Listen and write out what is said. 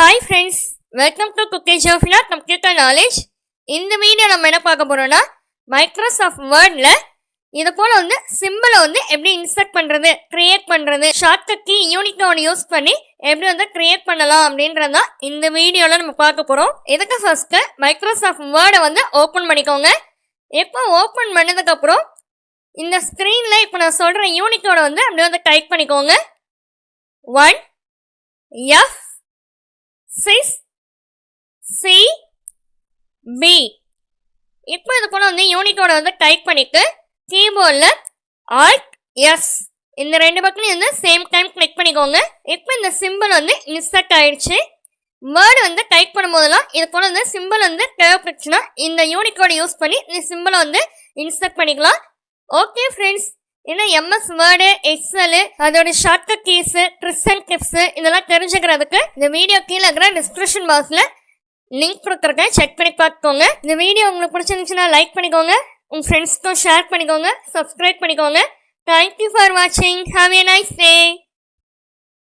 Hi friends, welcome to Kutty Jofina English. இந்த video நம்ம என்ன பார்க்க போறோம்னா Microsoft Wordல இத போல symbol எப்படி இன்சர்ட் பண்றது, கிரியேட் பண்றது, ஷார்ட்கட் கீ Unicode யூஸ் பண்ணி எப்படி கிரியேட் பண்ணலாம் அப்படின்றத இந்த வீடியோல நம்ம பார்க்க போறோம். இதுக்கு ஃபர்ஸ்ட் Microsoft Word ஓபன் பண்ணிக்கோங்க. இப்போ ஓபன் பண்ணதுக்கு அப்புறம் இந்த ஸ்கிரீன்ல இப்போ நான் சொல்ற Unicode அப்படியே டைப் பண்ணிக்கோங்க. 1 F 6 C B. இப்போ இது போல Unicode டைப் பண்ணிட்டு கீபோர்ட்ல Alt S இந்த ரெண்டு பக்கமும் சேம் டைம் கிளிக் பண்ணிக்கோங்க. இப்போ இந்த சிம்பிள் இன்சர்ட் ஆயிடுச்சு. வேர்ட் டைப் பண்ணும்போதெல்லாம் இது போல சிம்பிள் தேவைப்பட்டுச்சுன்னா இந்த Unicode யூஸ் பண்ணி இந்த சிம்பிளை இன்சர்ட் பண்ணிக்கலாம். ஓகே ஃப்ரெண்ட்ஸ், ஏன்னா MS வேர்டு, எக்ஸல், அதோட shortcut keys, tricks and tips இதெல்லாம் தெரிஞ்சுக்கிறதுக்கு இந்த வீடியோ கீழே இருக்கிற டிஸ்கிரிப்ஷன் பாக்ஸ்ல லிங்க் கொடுத்துருக்கேன், செக் பண்ணி பார்த்துக்கோங்க. இந்த வீடியோ உங்களுக்கு பிடிச்சிருந்துச்சுன்னா லைக் பண்ணிக்கோங்க, உங்க ஃப்ரெண்ட்ஸ்க்கும் ஷேர் பண்ணிக்கோங்க, சப்ஸ்கிரைப் பண்ணிக்கோங்க. தேங்க்யூ ஃபார் வாட்சிங். Have a nice day.